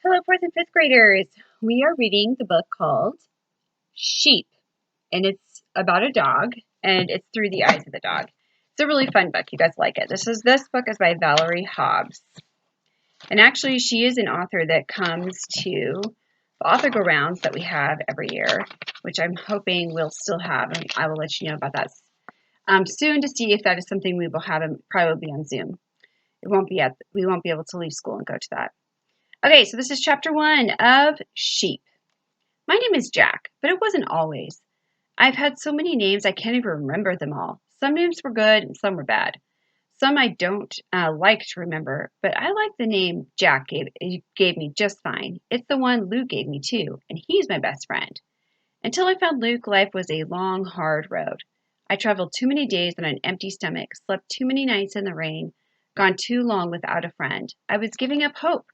Hello, fourth and fifth graders. We are reading the book called Sheep, and it's about a dog, and it's through the eyes of the dog. It's a really fun book. You guys like it. This book is by Valerie Hobbs, and actually, she is an author that comes to the author go rounds that we have every year, which I'm hoping we'll still have, and I will let you know about that soon to see if that is something we will have. And probably be on Zoom. We won't be able to leave school and go to that. Okay, so this is chapter 1 of Sheep. My name is Jack, but it wasn't always. I've had so many names I can't even remember them all. Some names were good and some were bad. Some I don't like to remember, but I like the name Jack gave me just fine. It's the one Luke gave me too, and he's my best friend. Until I found Luke, life was a long, hard road. I traveled too many days on an empty stomach, slept too many nights in the rain, gone too long without a friend. I was giving up hope,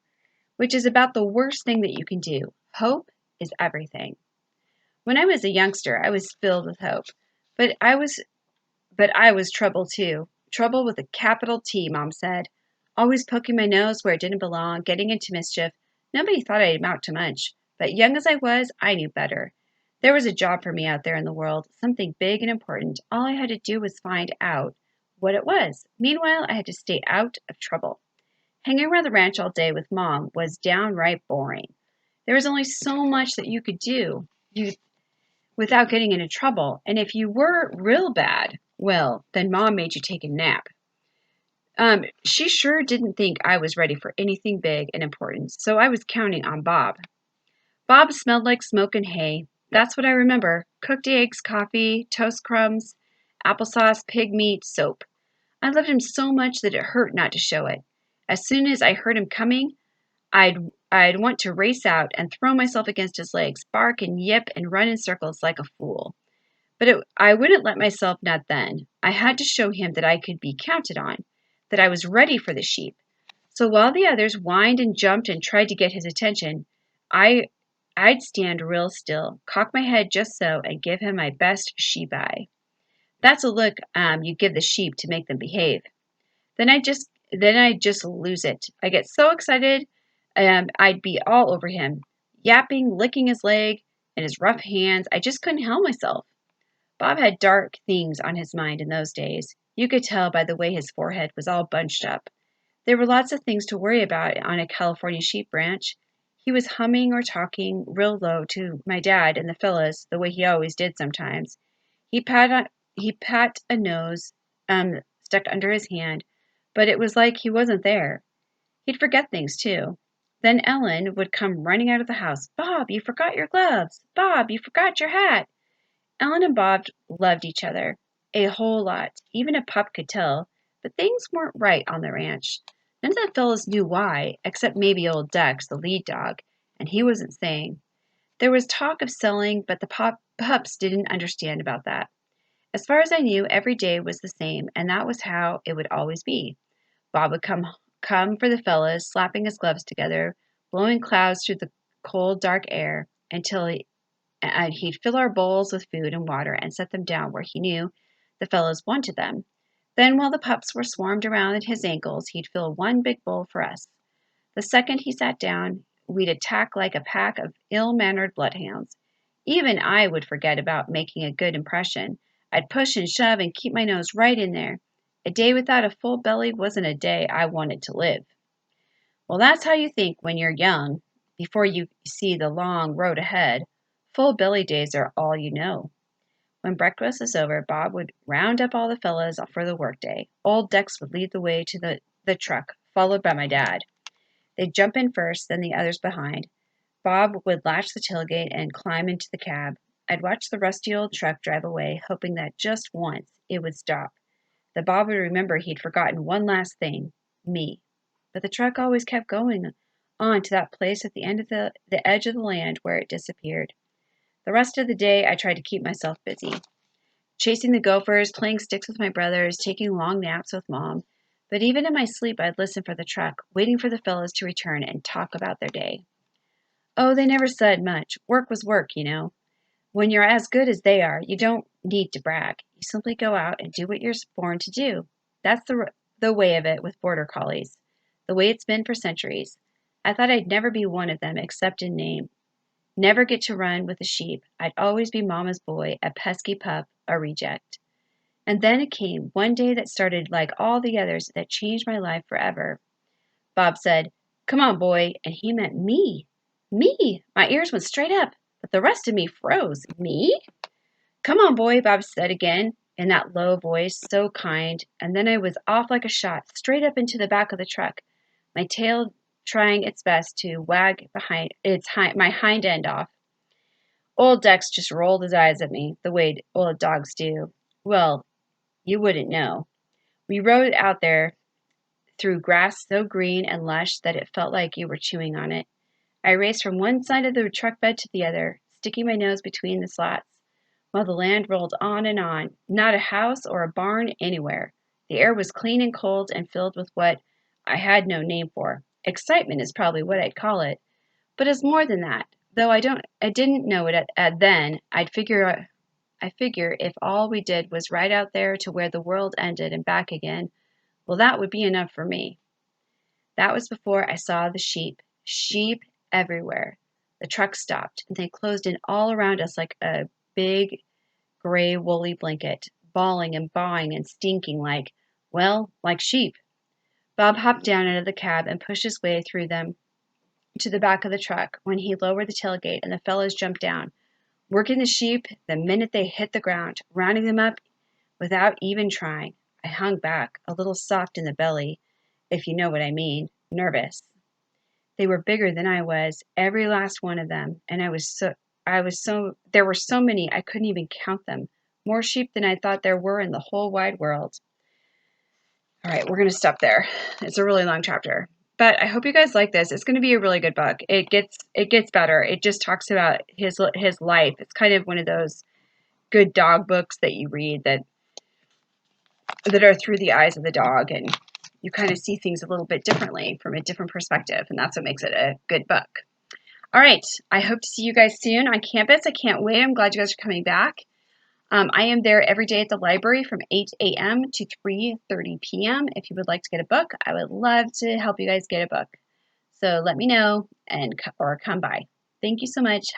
which is about the worst thing that you can do. Hope is everything. When I was a youngster, I was filled with hope, but I was trouble too. Trouble with a capital T, Mom said. Always poking my nose where it didn't belong, getting into mischief. Nobody thought I'd amount to much, but young as I was, I knew better. There was a job for me out there in the world, something big and important. All I had to do was find out what it was. Meanwhile, I had to stay out of trouble. Hanging around the ranch all day with Mom was downright boring. There was only so much that you could do without getting into trouble, and if you were real bad, well, then Mom made you take a nap. She sure didn't think I was ready for anything big and important, so I was counting on Bob. Bob smelled like smoke and hay. That's what I remember. Cooked eggs, coffee, toast crumbs, applesauce, pig meat, soap. I loved him so much that it hurt not to show it. As soon as I heard him coming, I'd I'd want to race out and throw myself against his legs, bark and yip and run in circles like a fool. But I wouldn't let myself not then. I had to show him that I could be counted on, that I was ready for the sheep. So while the others whined and jumped and tried to get his attention, I I'd stand real still, cock my head just so, and give him my best sheep eye. That's a look you give the sheep to make them behave. Then I just lose it. I get so excited, I'd be all over him, yapping, licking his leg and his rough hands. I just couldn't help myself. Bob had dark things on his mind in those days. You could tell by the way his forehead was all bunched up. There were lots of things to worry about on a California sheep ranch. He was humming or talking real low to my dad and the fellas, the way he always did sometimes. He pat on, he pat a nose stuck under his hand, but it was like he wasn't there. He'd forget things too. Then Ellen would come running out of the house. Bob, you forgot your gloves. Bob, you forgot your hat. Ellen and Bob loved each other a whole lot. Even a pup could tell, but things weren't right on the ranch. None of the fellows knew why, except maybe old Dex, the lead dog, and he wasn't saying. There was talk of selling, but the pups didn't understand about that. As far as I knew, every day was the same, and that was how it would always be. Bob would come for the fellows, slapping his gloves together, blowing clouds through the cold, dark air until he'd fill our bowls with food and water and set them down where he knew the fellows wanted them. Then, while the pups were swarmed around his ankles, he'd fill one big bowl for us. The second he sat down, we'd attack like a pack of ill-mannered bloodhounds. Even I would forget about making a good impression. I'd push and shove and keep my nose right in there. A day without a full belly wasn't a day I wanted to live. Well, that's how you think when you're young, before you see the long road ahead. Full belly days are all you know. When breakfast was over, Bob would round up all the fellows for the workday. Old Dex would lead the way to the truck, followed by my dad. They'd jump in first, then the others behind. Bob would latch the tailgate and climb into the cab. I'd watch the rusty old truck drive away, hoping that just once it would stop. That Bob would remember he'd forgotten one last thing, me. But the truck always kept going on to that place at the end of the edge of the land where it disappeared. The rest of the day I tried to keep myself busy. Chasing the gophers, playing sticks with my brothers, taking long naps with Mom. But even in my sleep I'd listen for the truck, waiting for the fellows to return and talk about their day. Oh, they never said much. Work was work, you know. When you're as good as they are, you don't need to brag. You simply go out and do what you're born to do. That's the way of it with border collies, the way it's been for centuries. I thought I'd never be one of them except in name. Never get to run with the sheep. I'd always be Mama's boy, a pesky pup, a reject. And then it came, one day that started like all the others that changed my life forever. Bob said, "Come on, boy," and he meant me. Me! My ears went straight up, but the rest of me froze. Me? "Come on, boy," Bob said again, in that low voice, so kind, and then I was off like a shot, straight up into the back of the truck, my tail trying its best to wag behind my hind end off. Old Dex just rolled his eyes at me, the way old dogs do. Well, you wouldn't know. We rode out there through grass so green and lush that it felt like you were chewing on it. I raced from one side of the truck bed to the other, sticking my nose between the slats, while the land rolled on, not a house or a barn anywhere. The air was clean and cold and filled with what I had no name for. Excitement is probably what I'd call it, but it's more than that. Though I didn't know it at then. I figure if all we did was ride out there to where the world ended and back again, well, that would be enough for me. That was before I saw the sheep. Sheep everywhere. The truck stopped, and they closed in all around us like a big, gray, woolly blanket, bawling and bawing and stinking like sheep. Bob hopped down out of the cab and pushed his way through them to the back of the truck when he lowered the tailgate and the fellows jumped down, working the sheep the minute they hit the ground, rounding them up without even trying. I hung back, a little soft in the belly, if you know what I mean, nervous. They were bigger than I was, every last one of them, and there were so many I couldn't even count them. More sheep than I thought there were in the whole wide world. All right, we're going to stop there. It's a really long chapter. But I hope you guys like this. It's going to be a really good book. It gets better. It just talks about his life. It's kind of one of those good dog books that you read that are through the eyes of the dog, and you kind of see things a little bit differently from a different perspective, and that's what makes it a good book. All right, I hope to see you guys soon on campus. I can't wait. I'm glad you guys are coming back. I am there every day at the library from 8 a.m. to 3:30 p.m. If you would like to get a book, I would love to help you guys get a book. So let me know or come by. Thank you so much.